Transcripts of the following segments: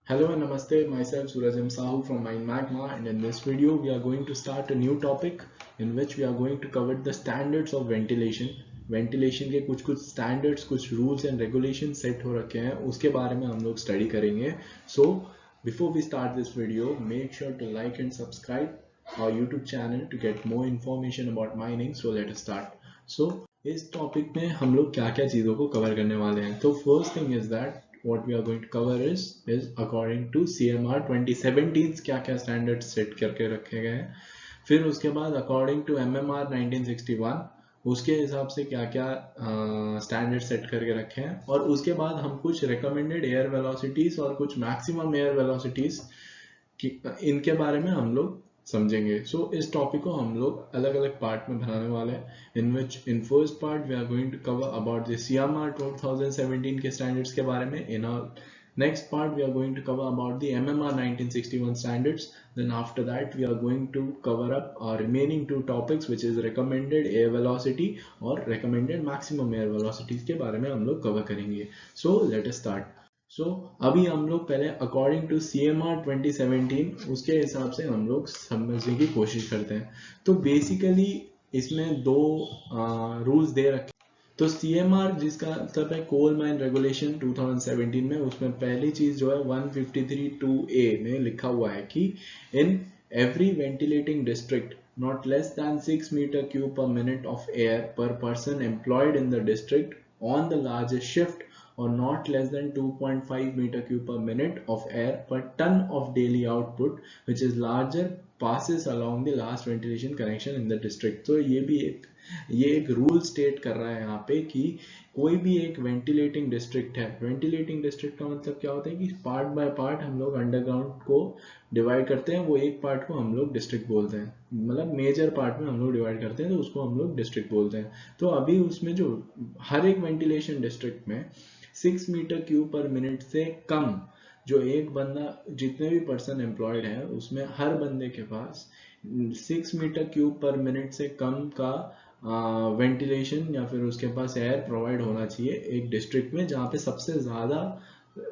Hello and namaste, myself Suraj M. Sahu from Mind Magma, and in this video we are going to start a new topic in which we are going to cover the standards of ventilation. Ventilation के कुछ standards, कुछ rules and regulations set हो रखे हैं, उसके बारे में हम लोग study करेंगे. So before we start this video, make sure to like and subscribe our YouTube channel to get more information about mining. So let us start. So इस टॉपिक में हम लोग क्या क्या चीज़ों को कवर करने वाले हैं. तो first thing is that what we are going to cover is according to CMR 2017 क्या क्या standards set करके रखे गए हैं. फिर उसके बाद according to MMR 1961 उसके हिसाब से क्या क्या standards set करके रखे हैं. और उसके बाद हम कुछ recommended air velocities और कुछ maximum air velocities इनके बारे में हम लोग समझेंगे. सो इस टॉपिक को हम लोग अलग अलग पार्ट में बनाने वाले हैं. In first part we are going to cover about the CMR 2017 के स्टैंडर्ड्स के बारे में. In next part we are going to cover about the MMR 1961 standards. Then after that we are going to cover up our remaining two topics which is recommended air velocity और recommended maximum air velocities के बारे में हम लोग cover करेंगे. So let us start. अभी हम लोग पहले अकॉर्डिंग टू CMR 2017 उसके हिसाब से हम लोग समझने की कोशिश करते हैं. तो बेसिकली इसमें दो रूल्स दे रखे. तो CMR जिसका मतलब है कोल माइन रेगुलेशन 2017 में, उसमें पहली चीज जो है 153(2)A में लिखा हुआ है कि in every ventilating district not less than 6 meter cube per minute of air per person employed in the district on the largest shift or not less than 2.5 meter cube per minute of air per ton of daily output which is larger passes along the last ventilation connection in the district. तो ये एक rule state कर रहा है यहाँ पे कि कोई भी एक वेंटिलेटिंग डिस्ट्रिक्ट है. वेंटिलेटिंग डिस्ट्रिक्ट का मतलब क्या होता है कि पार्ट बाय पार्ट हम लोग अंडरग्राउंड को डिवाइड करते हैं. वो एक पार्ट को हम लोग डिस्ट्रिक्ट बोलते हैं, मतलब मेजर पार्ट में हम लोग डिवाइड करते हैं तो उसको हम लोग डिस्ट्रिक्ट बोलते हैं. तो अभी उसमें जो हर एक वेंटिलेशन डिस्ट्रिक्ट में 6 मीटर क्यूब पर मिनट से कम जो एक बंदा, जितने भी पर्सन एम्प्लॉयड है उसमें हर बंदे के पास 6 मीटर क्यूब पर मिनट से कम का वेंटिलेशन या फिर उसके पास एयर प्रोवाइड होना चाहिए एक डिस्ट्रिक्ट में जहाँ पे सबसे ज्यादा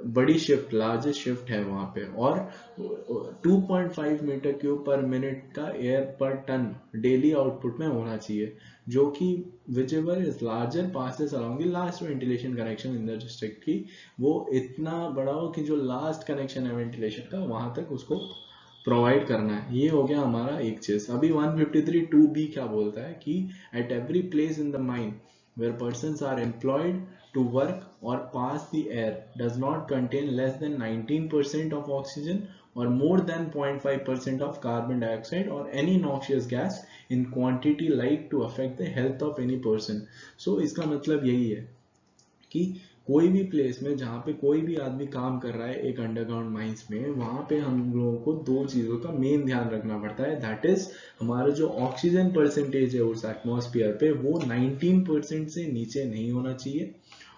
बड़ी शिफ्ट, लार्जेस्ट शिफ्ट है वहां पे. और 2.5 मीटर क्यूब पर मिनट का एयर पर टन डेली आउटपुट में होना चाहिए, जो कि whichever is larger passes along the last ventilation connection in the district की वो इतना बड़ा हो कि जो लास्ट कनेक्शन है वेंटिलेशन का वहां तक उसको प्रोवाइड करना है. ये हो गया हमारा एक चीज. अभी 153(2)B क्या बोलता है कि at every place in the mine where persons are employed to work or pass the air does not contain less than 19% of oxygen or more than 0.5% of carbon dioxide or any noxious gas in quantity like to affect the health of any person. So इसका मतलब यही है कि कोई भी place में जहाँ पे कोई भी आदमी काम कर रहा है एक अंडरग्राउंड माइंस में, वहां पे हम लोगों को दो चीजों का मेन ध्यान रखना पड़ता है. दैट इज हमारा जो ऑक्सीजन परसेंटेज है उस एटमॉस्फेयर पे वो 19% से नीचे नहीं होना चाहिए,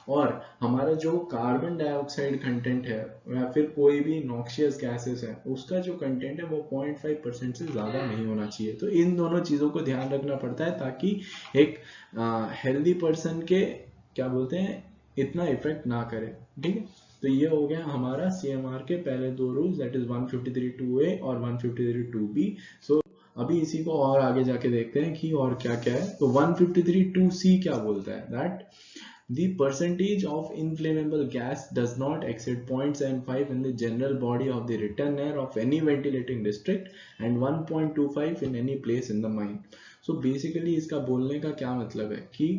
और हमारा जो कार्बन डाइऑक्साइड कंटेंट है या फिर कोई भी नॉक्शियस गैसेस है उसका जो कंटेंट है वो 0.5% से ज्यादा नहीं होना चाहिए. तो इन दोनों चीजों को ध्यान रखना पड़ता है ताकि एक हेल्दी पर्सन के क्या बोलते हैं इतना इफेक्ट ना करे. ठीक है, तो ये हो गया हमारा CMR के पहले दो रूल्स, दैट इज 153(2)A और 153(2)B. सो अभी इसी को और आगे जाके देखते हैं कि और क्या क्या है. तो 153(2)C क्या बोलता है, that the percentage of inflammable gas does not exceed 0.75 in the general body of the return air of any ventilating district and 1.25 in any place in the mine. So basically इसका बोलने का क्या मतलब है कि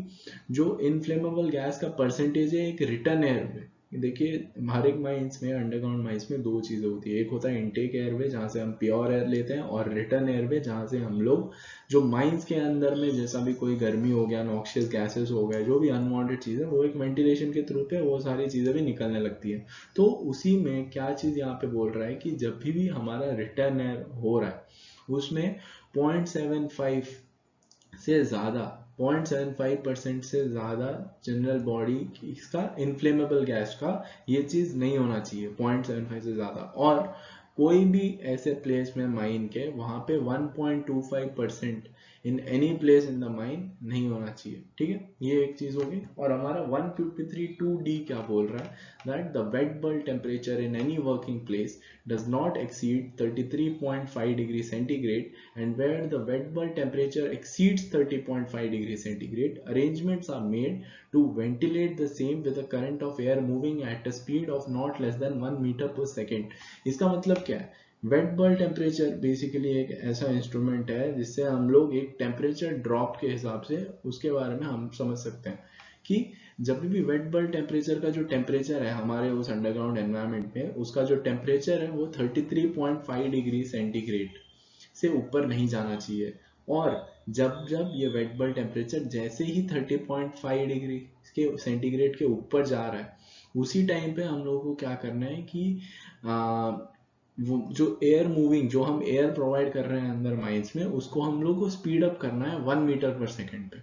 जो इनफ्लेमेबल गैस का percentage है एक रिटर्न एयर में. देखिए हर एक माइंस में, अंडरग्राउंड माइंस में दो चीजें होती है. एक होता है इनटेक एयरवे जहाँ से हम प्योर एयर लेते हैं, और रिटर्न एयरवे जहाँ से हम लोग जो माइंस के अंदर में जैसा भी कोई गर्मी हो गया, नॉक्शियस गैसेस हो गए, जो भी अनवांटेड चीजें वो एक वेंटिलेशन के थ्रू पे वो सारी चीजें भी निकलने लगती है. तो उसी में क्या चीज यहाँ पे बोल रहा है कि जब भी हमारा रिटर्न एयर हो रहा है उसमें 0.75 से ज्यादा 0.75% से ज्यादा जनरल बॉडी इसका इनफ्लेमेबल गैस का ये चीज नहीं होना चाहिए, 0.75 से ज्यादा. और कोई भी ऐसे प्लेस में माइन के वहां पे 1.25% in any place in the mine नहीं होना चाहिए, ठीक है, ये एक चीज होगी। और हमारा 153(2)D क्या बोल रहा है, that the wet bulb temperature in any working place does not exceed 33.5 degree centigrade, and where the wet bulb temperature exceeds 30.5 degree centigrade, arrangements are made to ventilate the same with a current of air moving at a speed of not less than 1 meter per second। इसका मतलब क्या है, wait bulb temperature basically एक ऐसा instrument है जिससे हम लोग एक टेम्परेचर ड्रॉप के हिसाब से उसके बारे में हम समझ सकते हैं कि जब भी वेट बल्ब टेम्परेचर का जो टेम्परेचर है हमारे उस अंडरग्राउंड एनवायरनमेंट में, उसका जो टेम्परेचर है वो 33.5 डिग्री सेंटीग्रेड से ऊपर नहीं जाना चाहिए। और जब जब ये वेट बल्ब टेम्परेचर जैसे ही 30.5 डिग्री के सेंटीग्रेड के ऊपर जा रहा है, उसी टाइम पे हम लोगों को क्या करना है कि वो जो एयर मूविंग, जो हम एयर प्रोवाइड कर रहे हैं अंदर माइंस में, उसको हम लोग को स्पीड अप करना है 1 मीटर पर सेकेंड पे।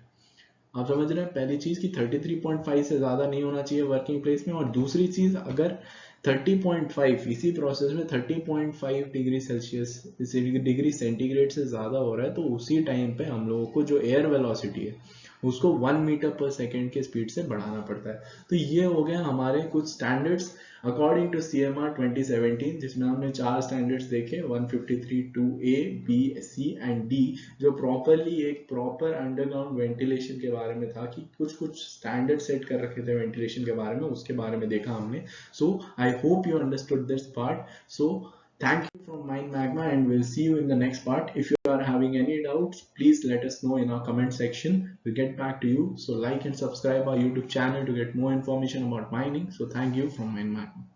आप समझ रहे हैं, पहली चीज कि 33.5 से ज्यादा नहीं होना चाहिए वर्किंग प्लेस में, और दूसरी चीज अगर 30.5 इसी प्रोसेस में 30.5 डिग्री सेल्सियस डिग्री सेंटीग्रेड से ज्यादा हो रहा है, तो उसी टाइम पे हम लोगों को जो एयर वेलोसिटी है उसको 1 मीटर पर सेकेंड के स्पीड से बढ़ाना पड़ता है। तो ये हो गया हमारे कुछ स्टैंडर्ड्स अकॉर्डिंग टू CMR 2017, जिसमें हमने 4 स्टैंडर्ड्स देखे 153(2)A, B, C and D, जो प्रॉपरली एक प्रॉपर अंडरग्राउंड वेंटिलेशन के बारे में था कि कुछ स्टैंडर्ड सेट कर रखे थे वेंटिलेशन के बारे में, उसके बारे में देखा हमने। So I hope you understood this part. So thank you from Mind Magma, and we'll see you in the next part. If you are having any doubts, please let us know in our comment section. We'll get back to you. So like and subscribe our YouTube channel to get more information about mining. So thank you from Mind Magma.